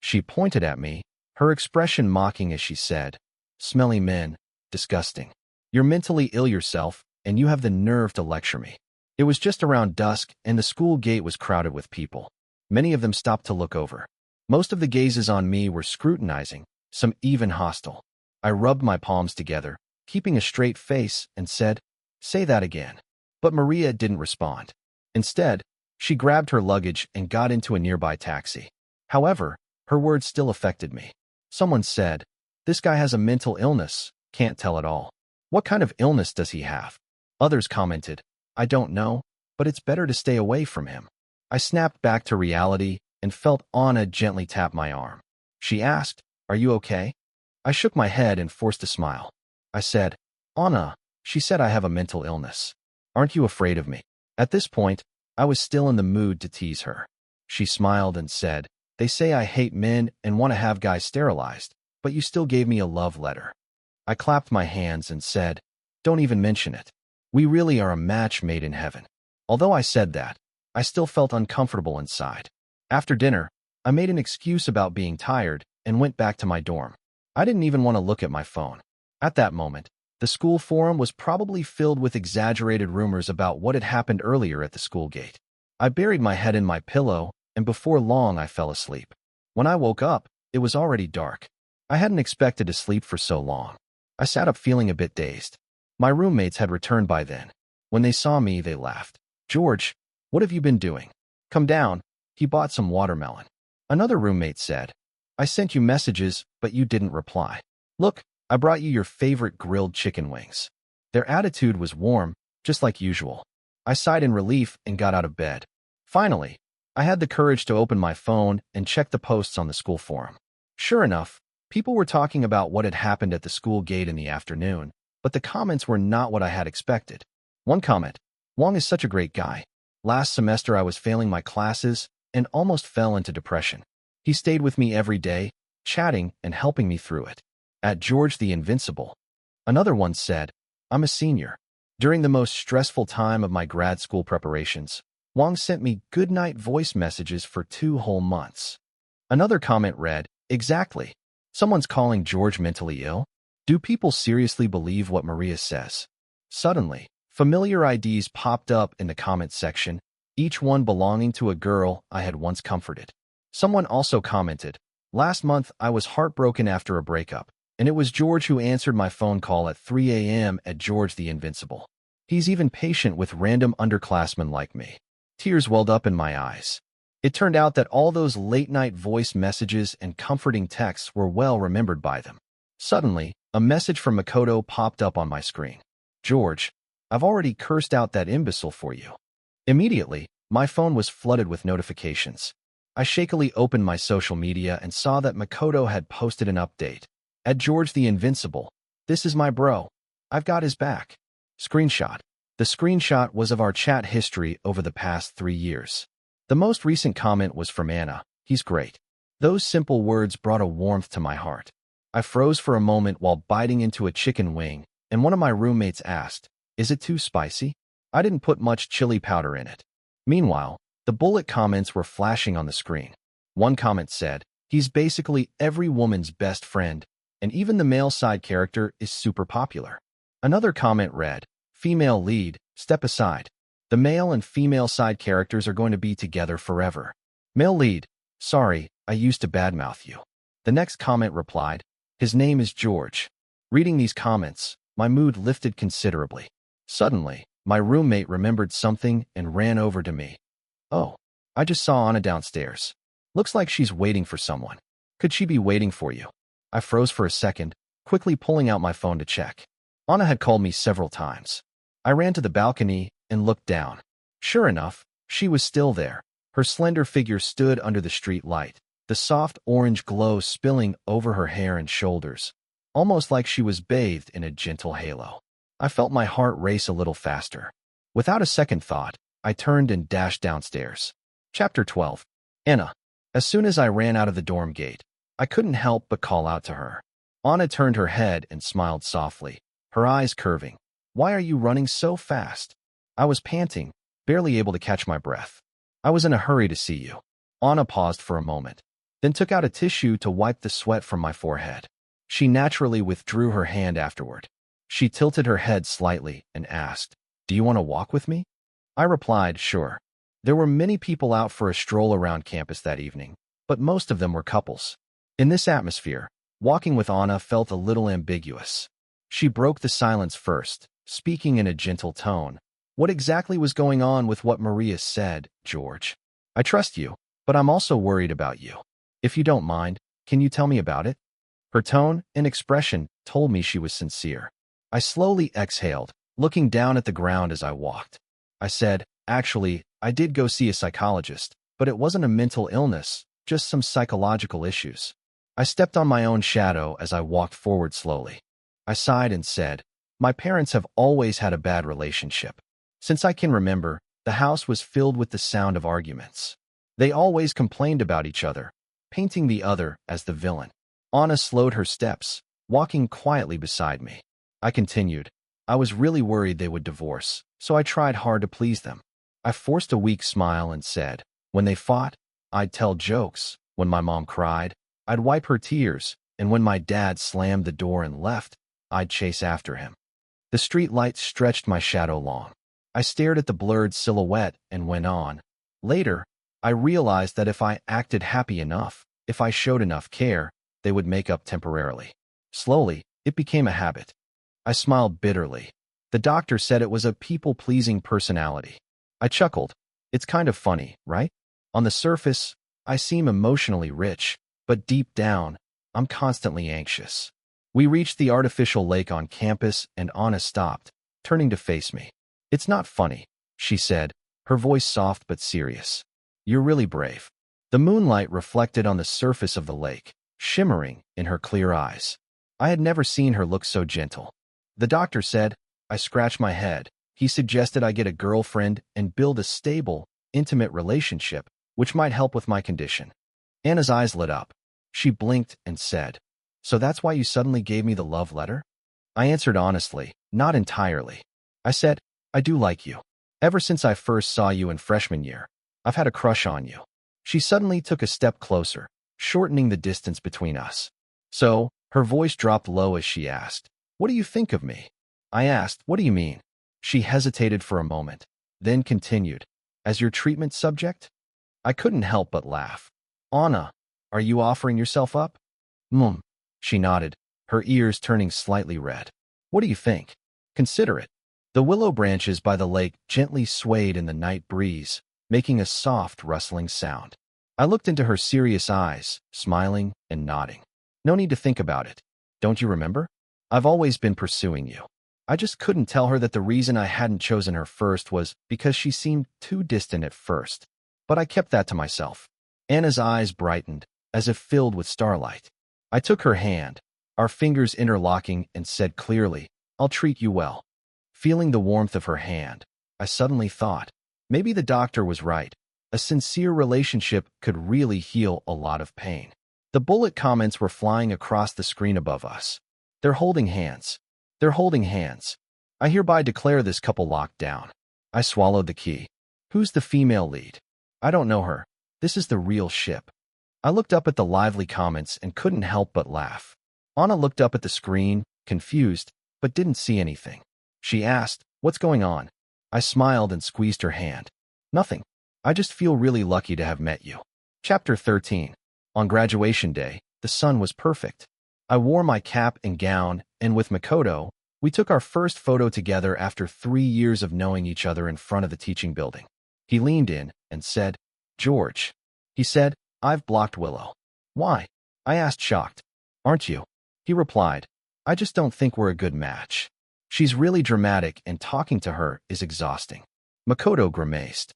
She pointed at me, her expression mocking as she said, "Smelly men, disgusting. You're mentally ill yourself, and you have the nerve to lecture me." It was just around dusk, and the school gate was crowded with people. Many of them stopped to look over. Most of the gazes on me were scrutinizing, some even hostile. I rubbed my palms together, keeping a straight face, and said, "Say that again." But Maria didn't respond. Instead, she grabbed her luggage and got into a nearby taxi. However, her words still affected me. Someone said, "This guy has a mental illness, can't tell at all. What kind of illness does he have?" Others commented, "I don't know, but it's better to stay away from him." I snapped back to reality and felt Anna gently tap my arm. She asked, "Are you okay?" I shook my head and forced a smile. I said, "Anna, she said I have a mental illness. Aren't you afraid of me?" At this point, I was still in the mood to tease her. She smiled and said, "They say I hate men and want to have guys sterilized, but you still gave me a love letter." I clapped my hands and said, "Don't even mention it. We really are a match made in heaven." Although I said that, I still felt uncomfortable inside. After dinner, I made an excuse about being tired and went back to my dorm. I didn't even want to look at my phone. At that moment, the school forum was probably filled with exaggerated rumors about what had happened earlier at the school gate. I buried my head in my pillow, and before long I fell asleep. When I woke up, it was already dark. I hadn't expected to sleep for so long. I sat up feeling a bit dazed. My roommates had returned by then. When they saw me, they laughed. "George, what have you been doing? Come down." He bought some watermelon. Another roommate said, "I sent you messages, but you didn't reply. Look, I brought you your favorite grilled chicken wings." Their attitude was warm, just like usual. I sighed in relief and got out of bed. Finally, I had the courage to open my phone and check the posts on the school forum. Sure enough, people were talking about what had happened at the school gate in the afternoon, but the comments were not what I had expected. One comment, "Wong is such a great guy. Last semester I was failing my classes and almost fell into depression. He stayed with me every day, chatting and helping me through it." At George the Invincible. Another one said, "I'm a senior. During the most stressful time of my grad school preparations, Wong sent me goodnight voice messages for 2 whole months." Another comment read, "Exactly. Someone's calling George mentally ill? Do people seriously believe what Maria says?" Suddenly, familiar IDs popped up in the comment section, each one belonging to a girl I had once comforted. Someone also commented, "Last month I was heartbroken after a breakup, and it was George who answered my phone call at 3 a.m. at George the Invincible. He's even patient with random underclassmen like me." Tears welled up in my eyes. It turned out that all those late-night voice messages and comforting texts were well remembered by them. Suddenly, a message from Makoto popped up on my screen. "George, I've already cursed out that imbecile for you." Immediately, my phone was flooded with notifications. I shakily opened my social media and saw that Makoto had posted an update. "At George the Invincible. This is my bro. I've got his back." Screenshot. The screenshot was of our chat history over the past 3 years. The most recent comment was from Anna. "He's great." Those simple words brought a warmth to my heart. I froze for a moment while biting into a chicken wing, and one of my roommates asked, "Is it too spicy?" I didn't put much chili powder in it. Meanwhile, the bullet comments were flashing on the screen. One comment said, "He's basically every woman's best friend, and even the male side character is super popular." Another comment read, female lead, step aside. The male and female side characters are going to be together forever. Male lead, sorry, I used to badmouth you. The next comment replied, his name is George. Reading these comments, my mood lifted considerably. Suddenly, my roommate remembered something and ran over to me. Oh, I just saw Anna downstairs. Looks like she's waiting for someone. Could she be waiting for you? I froze for a second, quickly pulling out my phone to check. Anna had called me several times. I ran to the balcony and looked down. Sure enough, she was still there. Her slender figure stood under the street light, the soft orange glow spilling over her hair and shoulders, almost like she was bathed in a gentle halo. I felt my heart race a little faster. Without a second thought, I turned and dashed downstairs. Chapter 12. Anna. As soon as I ran out of the dorm gate, I couldn't help but call out to her. Anna turned her head and smiled softly, her eyes curving. Why are you running so fast? I was panting, barely able to catch my breath. I was in a hurry to see you. Anna paused for a moment, then took out a tissue to wipe the sweat from my forehead. She naturally withdrew her hand afterward. She tilted her head slightly and asked, do you want to walk with me? I replied, sure. There were many people out for a stroll around campus that evening, but most of them were couples. In this atmosphere, walking with Anna felt a little ambiguous. She broke the silence first, speaking in a gentle tone. What exactly was going on with what Maria said, George? I trust you, but I'm also worried about you. If you don't mind, can you tell me about it? Her tone and expression told me she was sincere. I slowly exhaled, looking down at the ground as I walked. I said, actually, I did go see a psychologist, but it wasn't a mental illness, just some psychological issues. I stepped on my own shadow as I walked forward slowly. I sighed and said, my parents have always had a bad relationship. Since I can remember, the house was filled with the sound of arguments. They always complained about each other, painting the other as the villain. Anna slowed her steps, walking quietly beside me. I continued, I was really worried they would divorce, so I tried hard to please them. I forced a weak smile and said, when they fought, I'd tell jokes. When my mom cried, I'd wipe her tears, and when my dad slammed the door and left, I'd chase after him. The street lights stretched my shadow long. I stared at the blurred silhouette and went on. Later, I realized that if I acted happy enough, if I showed enough care, they would make up temporarily. Slowly, it became a habit. I smiled bitterly. The doctor said it was a people-pleasing personality. I chuckled. It's kind of funny, right? On the surface, I seem emotionally rich, but deep down, I'm constantly anxious. We reached the artificial lake on campus and Anna stopped, turning to face me. It's not funny, she said, her voice soft but serious. You're really brave. The moonlight reflected on the surface of the lake, shimmering in her clear eyes. I had never seen her look so gentle. The doctor said, I scratched my head. He suggested I get a girlfriend and build a stable, intimate relationship, which might help with my condition. Anna's eyes lit up. She blinked and said, so that's why you suddenly gave me the love letter? I answered honestly, not entirely. I said, I do like you. Ever since I first saw you in freshman year, I've had a crush on you. She suddenly took a step closer, shortening the distance between us. So, her voice dropped low as she asked, what do you think of me? I asked, what do you mean? She hesitated for a moment, then continued, as your treatment subject? I couldn't help but laugh. Anna, are you offering yourself up? She nodded, her ears turning slightly red. What do you think? Consider it. The willow branches by the lake gently swayed in the night breeze, making a soft, rustling sound. I looked into her serious eyes, smiling and nodding. No need to think about it. Don't you remember? I've always been pursuing you. I just couldn't tell her that the reason I hadn't chosen her first was because she seemed too distant at first. But I kept that to myself. Anna's eyes brightened, as if filled with starlight. I took her hand, our fingers interlocking, and said clearly, I'll treat you well. Feeling the warmth of her hand, I suddenly thought, maybe the doctor was right. A sincere relationship could really heal a lot of pain. The bullet comments were flying across the screen above us. They're holding hands. They're holding hands. I hereby declare this couple locked down. I swallowed the key. Who's the female lead? I don't know her. This is the real ship. I looked up at the lively comments and couldn't help but laugh. Anna looked up at the screen, confused, but didn't see anything. She asked, "What's going on?" I smiled and squeezed her hand. "Nothing. I just feel really lucky to have met you." Chapter 13. On graduation day, the sun was perfect. I wore my cap and gown, and with Makoto, we took our first photo together after 3 years of knowing each other in front of the teaching building. He leaned in and said, "George." He said, "I've blocked Willow." "Why?" I asked, shocked. "Aren't you?" He replied, "I just don't think we're a good match. She's really dramatic and talking to her is exhausting." Makoto grimaced.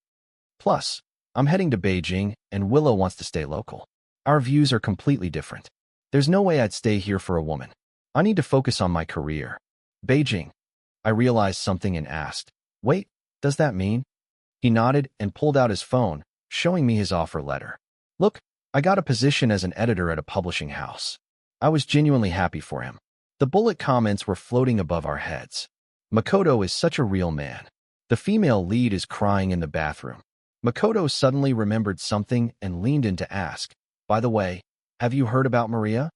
"Plus, I'm heading to Beijing and Willow wants to stay local. Our views are completely different. There's no way I'd stay here for a woman. I need to focus on my career." "Beijing." I realized something and asked, "Wait, does that mean?" He nodded and pulled out his phone, showing me his offer letter. "Look, I got a position as an editor at a publishing house." I was genuinely happy for him. The bullet comments were floating above our heads. "Makoto is such a real man." The female lead is crying in the bathroom. Makoto suddenly remembered something and leaned in to ask, "By the way, have you heard about Maria?"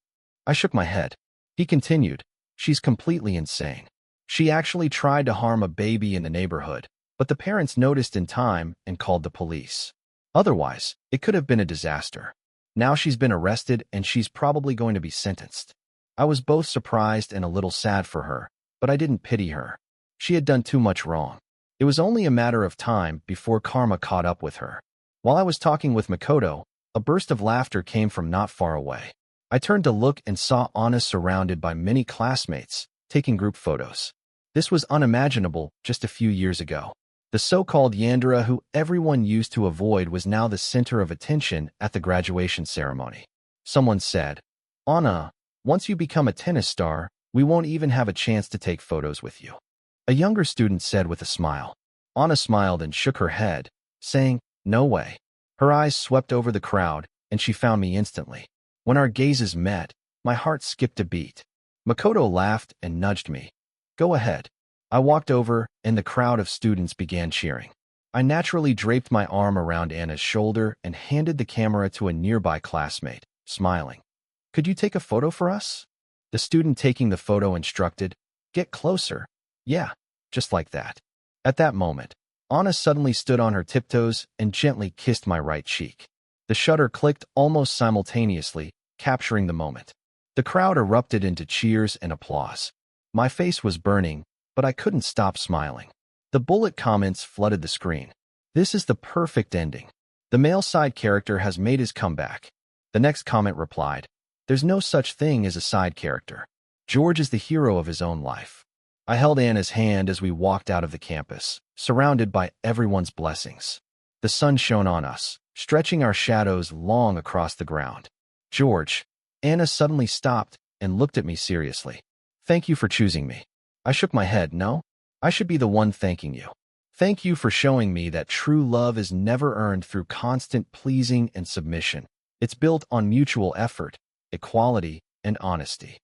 I shook my head. He continued, "She's completely insane. She actually tried to harm a baby in the neighborhood, but the parents noticed in time and called the police. Otherwise, it could have been a disaster. Now she's been arrested and she's probably going to be sentenced." I was both surprised and a little sad for her, but I didn't pity her. She had done too much wrong. It was only a matter of time before karma caught up with her. While I was talking with Makoto, a burst of laughter came from not far away. I turned to look and saw Anna surrounded by many classmates, taking group photos. This was unimaginable just a few years ago. The so-called Yandere who everyone used to avoid was now the center of attention at the graduation ceremony. Someone said, "Anna, once you become a tennis star, we won't even have a chance to take photos with you." A younger student said with a smile. Anna smiled and shook her head, saying, "No way." Her eyes swept over the crowd, and she found me instantly. When our gazes met, my heart skipped a beat. Makoto laughed and nudged me. "Go ahead." I walked over, and the crowd of students began cheering. I naturally draped my arm around Anna's shoulder and handed the camera to a nearby classmate, smiling. "Could you take a photo for us?" The student taking the photo instructed, "Get closer." "Yeah, just like that." At that moment, Anna suddenly stood on her tiptoes and gently kissed my right cheek. The shutter clicked almost simultaneously, capturing the moment. The crowd erupted into cheers and applause. My face was burning, but I couldn't stop smiling. The bullet comments flooded the screen. "This is the perfect ending. The male side character has made his comeback." The next comment replied, "There's no such thing as a side character. George is the hero of his own life." I held Anna's hand as we walked out of the campus, surrounded by everyone's blessings. The sun shone on us, stretching our shadows long across the ground. "George." Anna suddenly stopped and looked at me seriously. "Thank you for choosing me." I shook my head. "No, I should be the one thanking you. Thank you for showing me that true love is never earned through constant pleasing and submission. It's built on mutual effort, equality, and honesty."